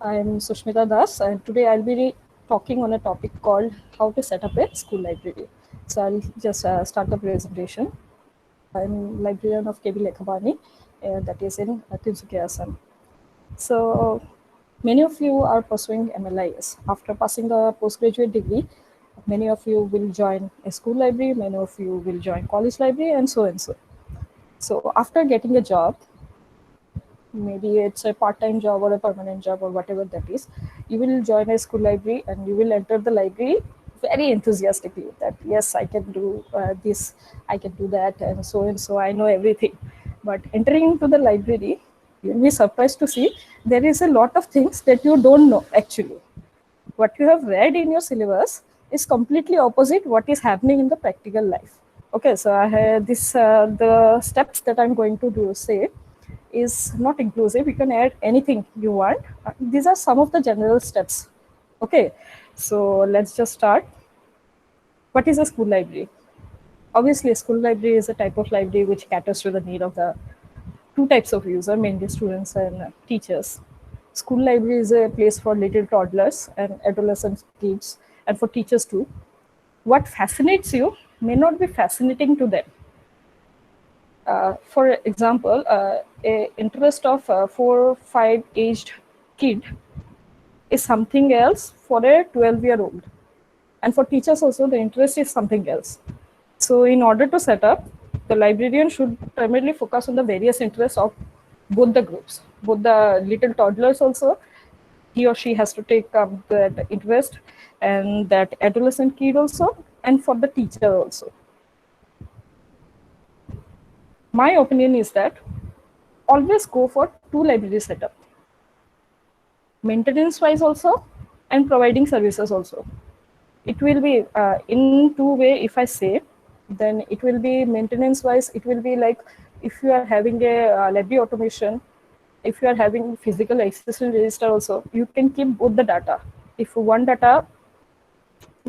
I'm Sushmita Das, and today I'll be talking on a topic called how to set up a school library. So I'll just start the presentation. I'm librarian of KB Lekhabani, that is in Tinsukia, Assam. So many of you are pursuing MLIS. After passing the postgraduate degree, many of you will join a school library, many of you will join college library, and so and so. So after getting a job, maybe it's a part-time job or a permanent job or whatever that is, you will join a school library and you will enter the library very enthusiastically that yes, I can do this, I can do that, and so I know everything. But entering into the library, you'll be surprised to see there is a lot of things that you don't know actually. What you have read in your syllabus is completely opposite what is happening in the practical life. Okay, so I have this the steps that I'm going to do say is not inclusive. You can add anything you want. These are some of the general steps. Okay, so let's just start. What is a school library? Obviously, a school library is a type of library which caters to the need of the two types of user, mainly students and teachers. School library is a place for little toddlers and adolescent kids, and for teachers too. What fascinates you may not be fascinating to them. For example, a interest of a 4 or 5 aged kid is something else for a 12-year-old, and for teachers also the interest is something else. So in order to set up, the librarian should primarily focus on the various interests of both the groups, both the little toddlers also. He or she has to take up that interest, and that adolescent kid also, and for the teacher also. My opinion is that always go for two library setup, maintenance wise also and providing services also. It will be in two way. If I say, then it will be maintenance wise, it will be like if you are having a library automation, if you are having physical existing register also, you can keep both the data. If one data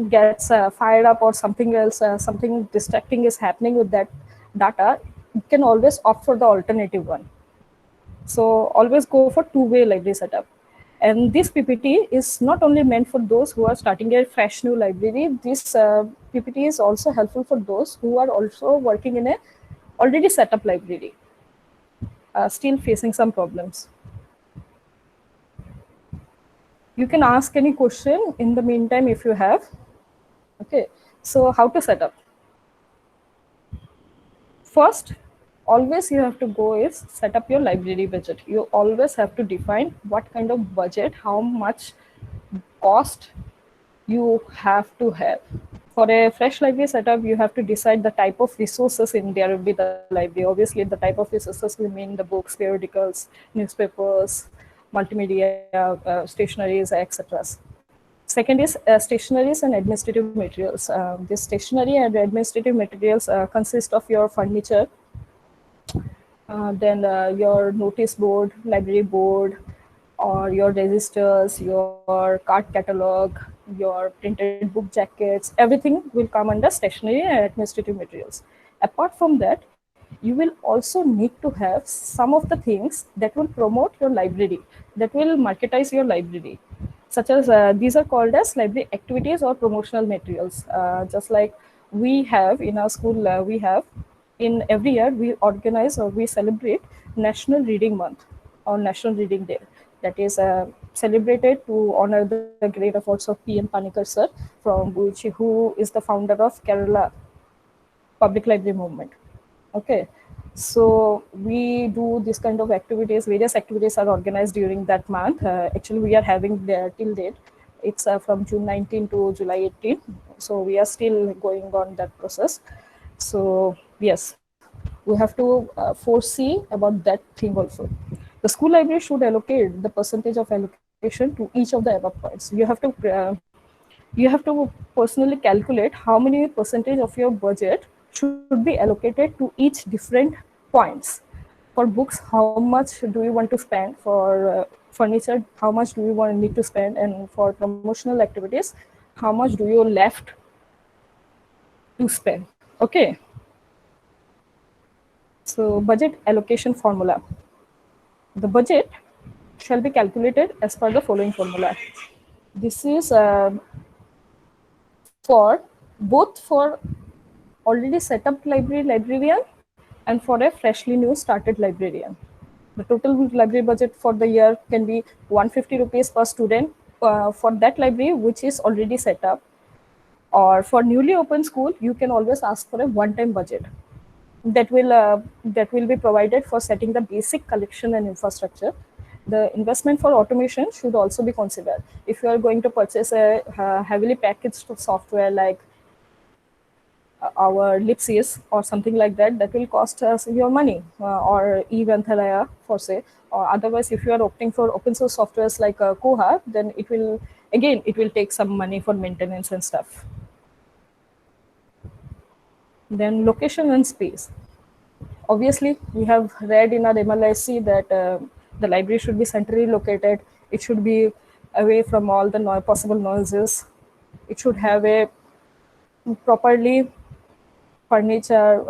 gets fired up or something else, something distracting is happening with that data, you can always opt for the alternative one. So always go for two-way library setup. And this PPT is not only meant for those who are starting a fresh new library. This PPT is also helpful for those who are also working in a already set up library, still facing some problems. You can ask any question in the meantime if you have. Okay, so how to set up? First, always you have to go is set up your library budget. You always have to define what kind of budget, how much cost you have to have. For a fresh library setup, you have to decide the type of resources in there will be the library. Obviously, the type of resources will mean the books, periodicals, newspapers, multimedia, stationaries, etc. Second is stationaries and administrative materials. This stationery and administrative materials consist of your furniture, then your notice board, library board, or your registers, your card catalog, your printed book jackets, everything will come under stationery and administrative materials. Apart from that, you will also need to have some of the things that will promote your library, that will marketize your library, such as these are called as library activities or promotional materials. Just like we have in our school, we have in every year we organize or we celebrate National Reading Month or National Reading Day. That is celebrated to honor the great efforts of PM Panikkar sir, from which who is the founder of Kerala Public Library Movement. Okay, so we do this kind of activities. Various activities are organized during that month. Actually, we are having the till date. It's from June 19 to July 18. So we are still going on that process. So yes, we have to foresee about that thing also. The school library should allocate the percentage of allocation to each of the above points. You have to personally calculate how many percentage of your budget should be allocated to each different points. For books, how much do you want to spend? For furniture, how much do you need to spend? And for promotional activities, how much do you left to spend? Okay, so budget allocation formula. The budget shall be calculated as per the following formula. This is for both for already set up librarian and for a freshly new started librarian. The total library budget for the year can be 150 rupees per student for that library which is already set up. Or for newly open school, you can always ask for a one-time budget that will be provided for setting the basic collection and infrastructure. The investment for automation should also be considered. If you are going to purchase a heavily packaged software like our Lipsys or something like that, that will cost us your money, or eGranthalaaya for say. Or otherwise, if you are opting for open source softwares like Koha, then it will take some money for maintenance and stuff. Then location and space. Obviously, we have read in our MLIC that the library should be centrally located. It should be away from all the possible noises. It should have a properly furniture,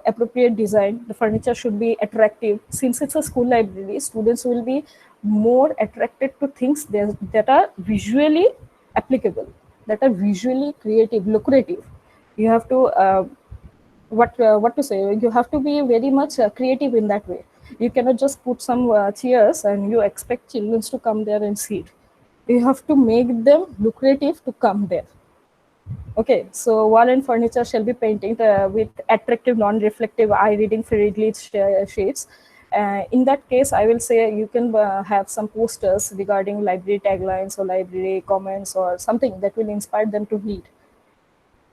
appropriate design. The furniture should be attractive. Since it's a school library, students will be more attracted to things that are visually applicable, that are visually creative, lucrative. You have to what to say, you have to be very much creative in that way. You cannot just put some chairs and you expect children to come there and sit. You have to make them lucrative to come there. Okay, so wall and furniture shall be painted with attractive non-reflective eye-reading fairy shades. In that case, I will say you can have some posters regarding library taglines or library comments or something that will inspire them to read.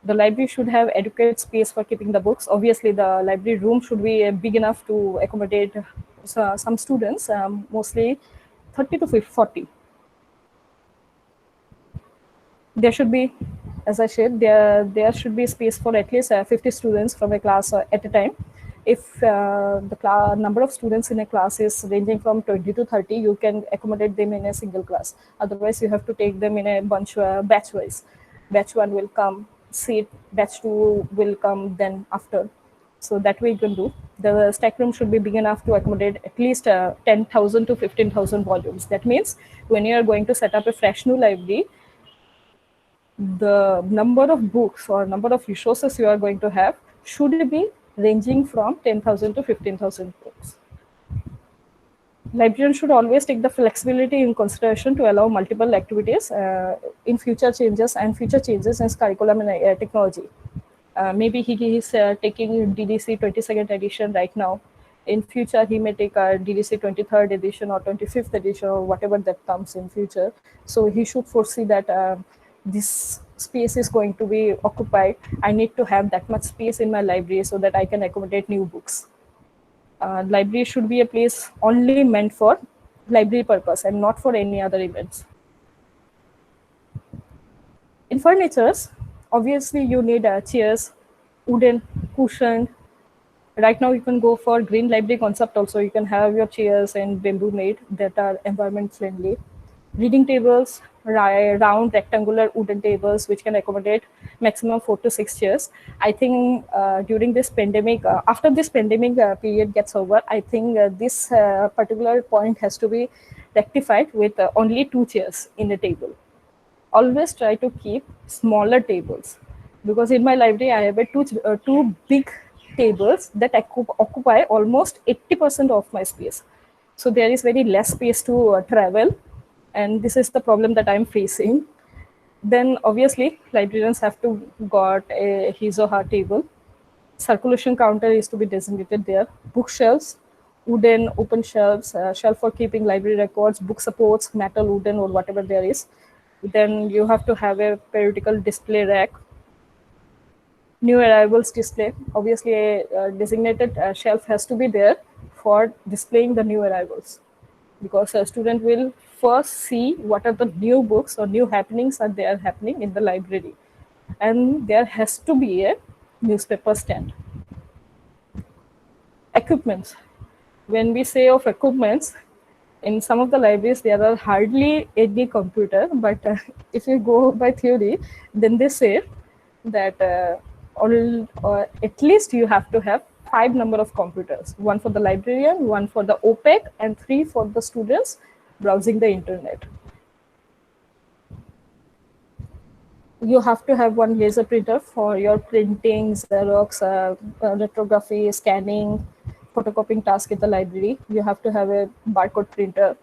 The library should have adequate space for keeping the books. Obviously, the library room should be big enough to accommodate some students, mostly 30 to 40. There should be, as I said, there should be space for at least 50 students from a class at a time. If the number of students in a class is ranging from 20 to 30, you can accommodate them in a single class. Otherwise, you have to take them in a bunch batch-wise. Batch 1 will come, sit, batch 2 will come then after. So that way you can do. The stack room should be big enough to accommodate at least 10,000 to 15,000 volumes. That means when you are going to set up a fresh new library, the number of books or number of resources you are going to have should be ranging from 10,000 to 15,000 books. Librarians should always take the flexibility in consideration to allow multiple activities in future changes in curriculum and technology. Maybe he is taking DDC 22nd edition right now. In future, he may take a DDC 23rd edition or 25th edition or whatever that comes in future. So he should foresee that this space is going to be occupied. I need to have that much space in my library so that I can accommodate new books. Library should be a place only meant for library purpose and not for any other events. In furnitures, obviously you need chairs, wooden, cushioned. Right now you can go for green library concept also. You can have your chairs and bamboo made that are environment friendly. Reading tables, round rectangular wooden tables which can accommodate maximum 4 to 6 chairs. I think during this pandemic, after this pandemic period gets over, I think this particular point has to be rectified with only 2 chairs in a table. Always try to keep smaller tables, because in my library I have two big tables that occupy almost 80% of my space. So there is very less space to travel, and this is the problem that I'm facing. Then obviously librarians have to got a his or her table. Circulation counter is to be designated there. Bookshelves, wooden open shelves, shelf for keeping library records, book supports, metal, wooden, or whatever there is. Then you have to have a periodical display rack. New arrivals display. Obviously, a designated shelf has to be there for displaying the new arrivals, because a student will first see what are the new books or new happenings are there happening in the library. And there has to be a newspaper stand. Equipments. When we say of equipments, in some of the libraries there are hardly any computer, but if you go by theory, then they say that at least you have to have 5 number of computers, 1 for the librarian, 1 for the OPEC, and 3 for the students browsing the internet. You have to have one laser printer for your printing, Xerox, retrography, scanning, photocopying task in the library. You have to have a barcode printer.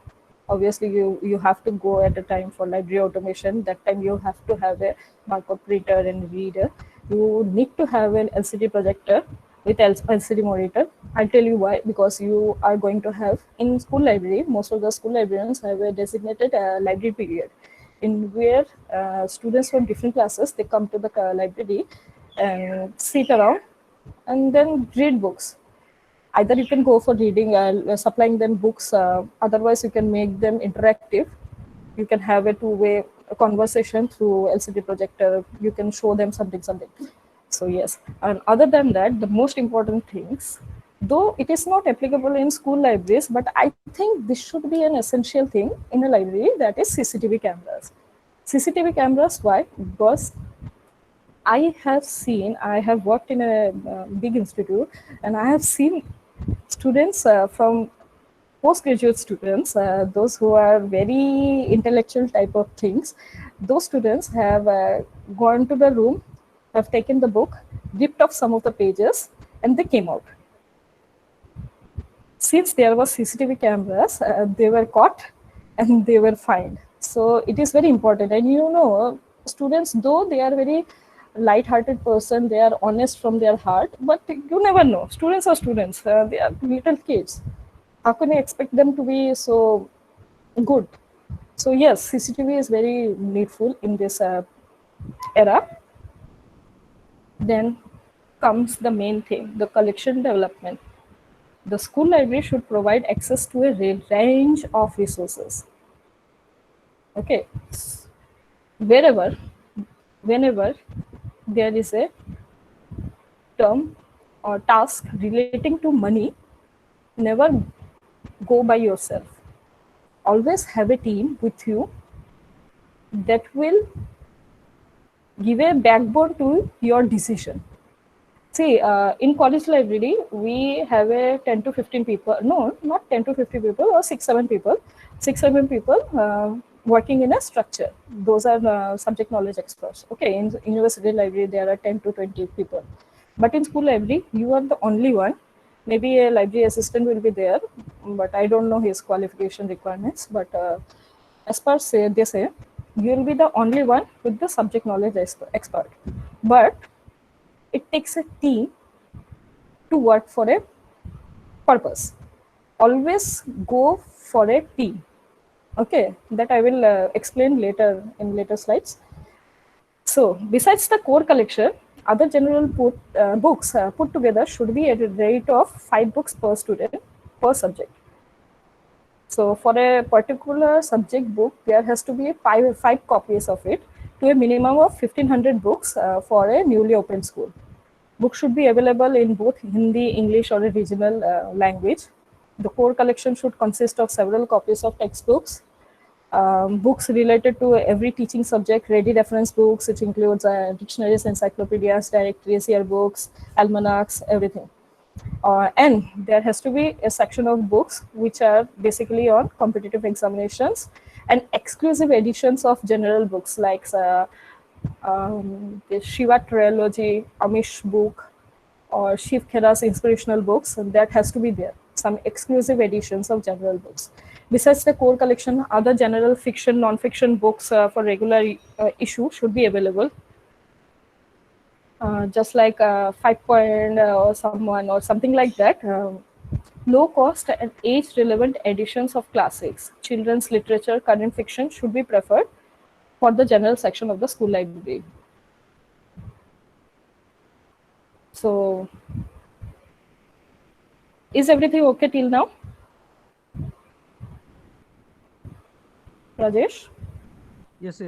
Obviously, you have to go at a time for library automation. That time you have to have a barcode printer and reader. You need to have an LCD projector with LCD monitor. I'll tell you why. Because you are going to have in school library. Most of the school librarians have a designated library period in where students from different classes they come to the library and sit around and then read books. Either you can go for reading, supplying them books. Otherwise, you can make them interactive. You can have a two-way conversation through LCD projector. You can show them something. So yes, and other than that, the most important things, though it is not applicable in school libraries, but I think this should be an essential thing in a library, that is CCTV cameras. CCTV cameras, why? Because I have worked in a big institute, and I have seen students from postgraduate students, those who are very intellectual type of things, those students have gone to the room, have taken the book, ripped off some of the pages, and they came out. Since there was CCTV cameras, they were caught and they were fined. So it is very important. And students, though they are very light-hearted person, they are honest from their heart, but you never know. Students are students. They are little kids. How can you expect them to be so good? So yes, CCTV is very needful in this era. Then comes the main thing, the collection development. The school library should provide access to a range of resources. Okay, wherever, whenever there is a term or task relating to money, never go by yourself. Always have a team with you that will give a backbone to your decision. See, in college library, we have a 10 to 15 people, no, not 10 to 50 people, or 7 people, 7 people working in a structure. Those are subject knowledge experts. Okay, in university library, there are 10 to 20 people. But in school library, you are the only one. Maybe a library assistant will be there, but I don't know his qualification requirements. But as per say, they say, you will be the only one with the subject knowledge expert. But it takes a team to work for a purpose. Always go for a team. Okay, that I will explain later in later slides. So besides the core collection, other general books put together should be at a rate of 5 books per student per subject. So for a particular subject book, there has to be five copies of it, to a minimum of 1500 books for a newly opened school. Books should be available in both Hindi, English, or a regional language. The core collection should consist of several copies of textbooks, books related to every teaching subject, ready reference books, which includes dictionaries, encyclopedias, directories, yearbooks, almanacs, everything. And there has to be a section of books which are basically on competitive examinations, and exclusive editions of general books like the Shiva trilogy, Amish book, or Shiv Khera's inspirational books, and that has to be there. Some exclusive editions of general books. Besides the core collection, other general fiction, non-fiction books for regular issue should be available. Just like 5 Point or someone or something like that. Low cost and age relevant editions of classics, children's literature, current fiction should be preferred for the general section of the school library. So, is everything okay till now? Rajesh? Yes.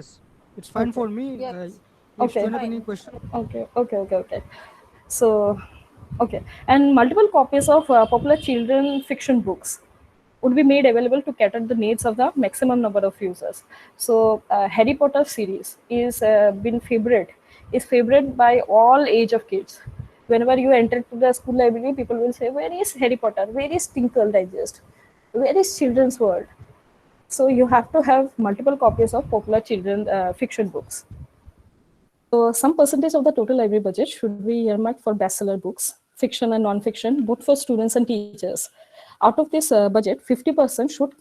It's fine Okay. for me. Yes, If you Okay. have any fine. question, Okay. So, okay. And multiple copies of popular children fiction books would be made available to cater the needs of the maximum number of users. So, Harry Potter series is favorite by all age of kids. Whenever you enter to the school library, people will say, "Where is Harry Potter? Where is Tinkle Digest? Where is Children's World?" So you have to have multiple copies of popular children fiction books. So some percentage of the total library budget should be earmarked for bestseller books, fiction and non-fiction, both for students and teachers. Out of this budget, 50% should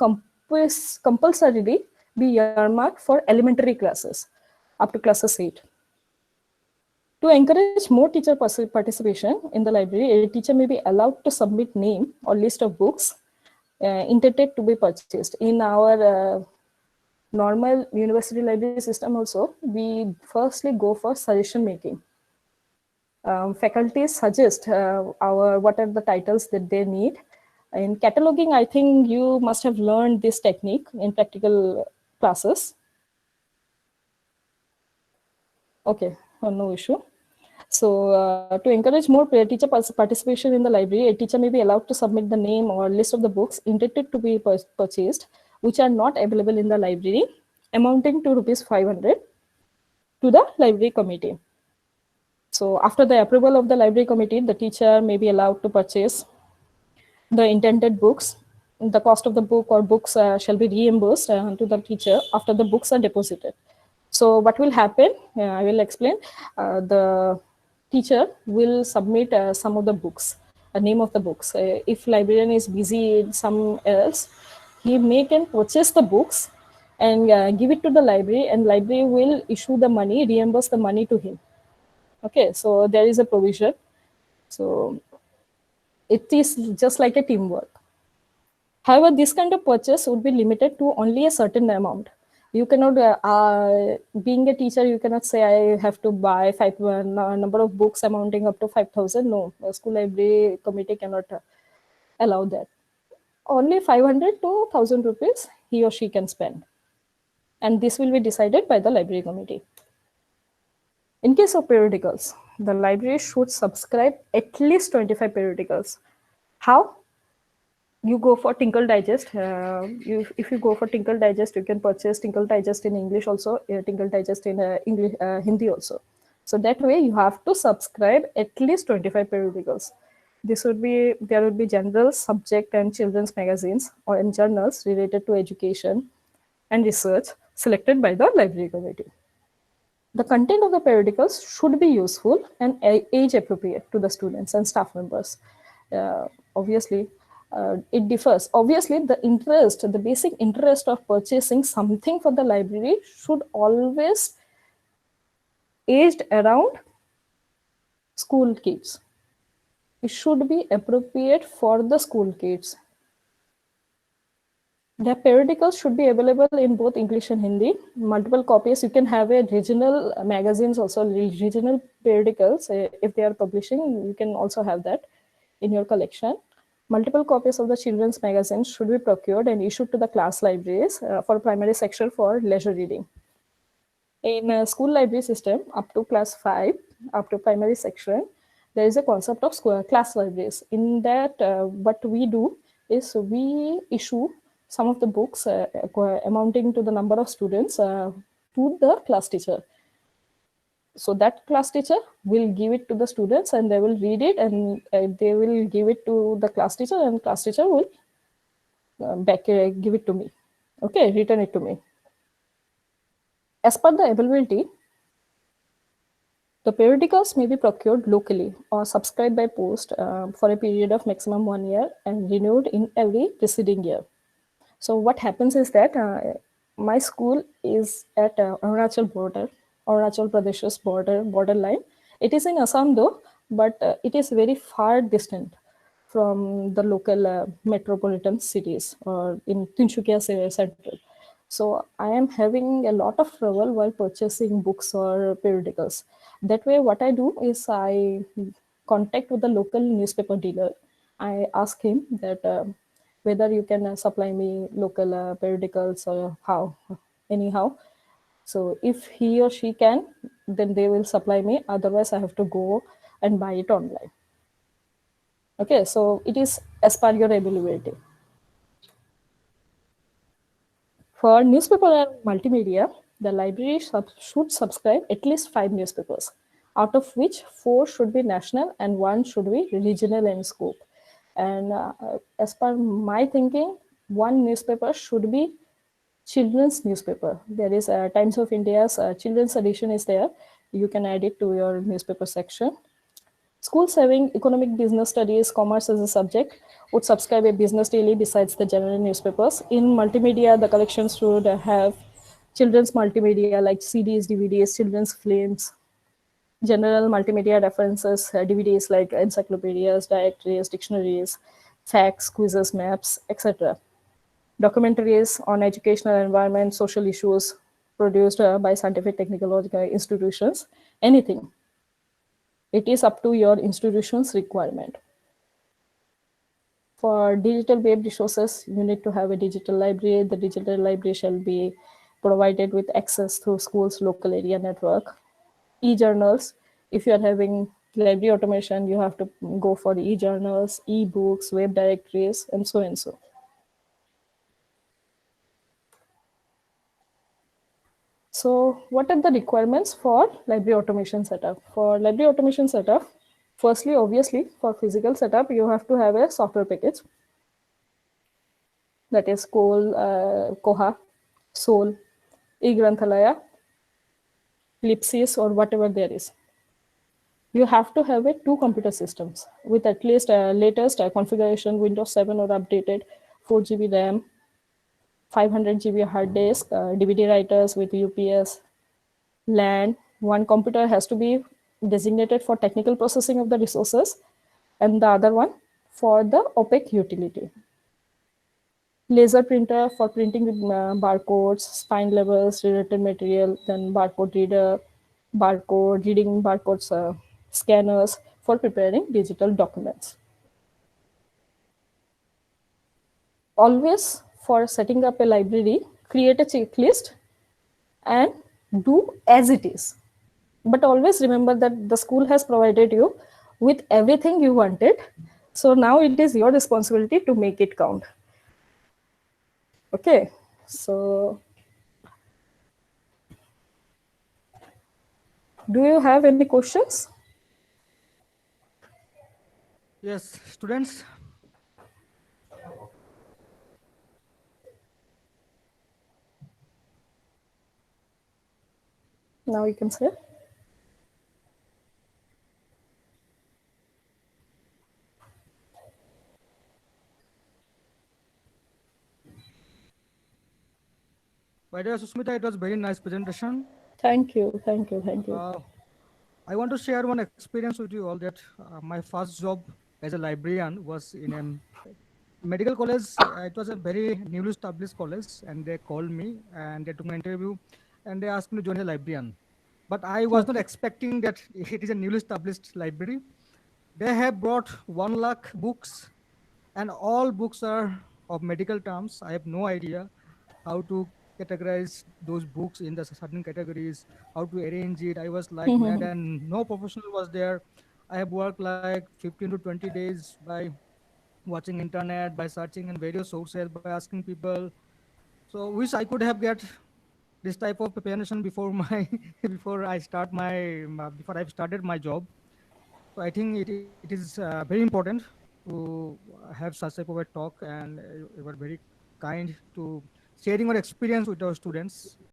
compulsorily be earmarked for elementary classes up to classes 8. To encourage more teacher participation in the library, a teacher may be allowed to submit name or list of books intended to be purchased. In our normal university library system also, we firstly go for suggestion making. Faculty suggest what are the titles that they need. In cataloging, I think you must have learned this technique in practical classes. Okay, no issue. So to encourage more teacher participation in the library, a teacher may be allowed to submit the name or list of the books intended to be purchased, which are not available in the library, amounting to rupees 500 to the library committee. So after the approval of the library committee, the teacher may be allowed to purchase the intended books. The cost of the book or books shall be reimbursed to the teacher after the books are deposited. So what will happen? I will explain. The teacher will submit some of the books, a name of the books. If librarian is busy in some else, he may can purchase the books and give it to the library, and library will issue the money, reimburse the money to him. Okay, so there is a provision. So it is just like a teamwork. However, this kind of purchase would be limited to only a certain amount. You cannot, being a teacher, you cannot say I have to buy number of books amounting up to 5,000. No, the school library committee cannot allow that. Only 500 to 1,000 rupees he or she can spend. And this will be decided by the library committee. In case of periodicals, the library should subscribe at least 25 periodicals. How? You go for Tinkle Digest. If you go for Tinkle Digest, you can purchase Tinkle Digest in English also, Tinkle Digest in English, Hindi also. So that way you have to subscribe at least 25 periodicals. There would be general, subject and children's magazines or in journals related to education and research selected by the library committee. The content of the periodicals should be useful and age appropriate to the students and staff members. Obviously, it differs. Obviously, the basic interest of purchasing something for the library should always aged around school kids. It should be appropriate for the school kids. The periodicals should be available in both English and Hindi. Multiple copies. You can have a regional magazines also, regional periodicals. If they are publishing, you can also have that in your collection. Multiple copies of the children's magazines should be procured and issued to the class libraries for primary section for leisure reading. In a school library system, up to class 5, up to primary section, there is a concept of class libraries. In that, what we do is we issue some of the books amounting to the number of students to the class teacher. So that class teacher will give it to the students and they will read it, and they will give it to the class teacher, and class teacher will give it to me. Okay, return it to me. As per the availability, the periodicals may be procured locally or subscribed by post for a period of maximum 1 year and renewed in every preceding year. So what happens is that my school is at Arunachal border, Arunachal Pradesh's borderline. It is in Assam though, but it is very far distant from the local metropolitan cities or in Tinsukia Central. So I am having a lot of trouble while purchasing books or periodicals. That way, what I do is I contact with the local newspaper dealer. I ask him that whether you can supply me local periodicals or how, anyhow. So if he or she can, then they will supply me. Otherwise, I have to go and buy it online. Okay, so it is as per your availability. For newspaper and multimedia, the library should subscribe at least 5 newspapers, out of which 4 should be national and 1 should be regional in scope. And as per my thinking, 1 newspaper should be Children's newspaper. There is Times of India's children's edition is there. You can add it to your newspaper section. Schools having economic business studies, commerce as a subject would subscribe a business daily besides the general newspapers. In multimedia, the collections should have children's multimedia like CDs, DVDs, children's films, general multimedia references, DVDs like encyclopedias, directories, dictionaries, facts, quizzes, maps, etc. Documentaries on educational environment, social issues produced by scientific technological institutions, anything. It is up to your institution's requirement. For digital web resources, you need to have a digital library. The digital library shall be provided with access through school's local area network. E-journals, if you are having library automation, you have to go for e-journals, e-books, web directories, and so and so. So what are the requirements for library automation setup? For library automation setup, firstly, obviously, for physical setup, you have to have a software package, that is Koha, Soul, eGranthalaya, Lipsys, or whatever there is. You have to have it two computer systems with at least latest configuration, Windows 7 or updated, 4 GB RAM, 500 GB hard disk, DVD writers with UPS, LAN. One computer has to be designated for technical processing of the resources, and the other one for the OPEC utility. Laser printer for printing with barcodes, spine levels, related material, then barcode reader, barcode reading barcodes, scanners for preparing digital documents. Always for setting up a library, create a checklist and do as it is. But always remember that the school has provided you with everything you wanted. So now it is your responsibility to make it count. Okay. So do you have any questions? Yes, students. Now you can say. By the way, Susmita, it was very nice presentation. Thank you, thank you, thank you. Uh, I want to share one experience with you all that my first job as a librarian was in a medical college. It was a very newly established college, and they called me and they took my interview, and they asked me to join as a librarian. But I was not Okay. expecting that it is a newly established library. They have brought 1 lakh books, and all books are of medical terms. I have no idea how to categorize those books in the certain categories, how to arrange it. I was like mad, and no professional was there. I have worked like 15 to 20 days by watching internet, by searching in various sources, by asking people. So wish I could have get this type of preparation before my before I've started my job. So I think it is very important to have such type of a talk, and you were very kind to sharing your experience with our students.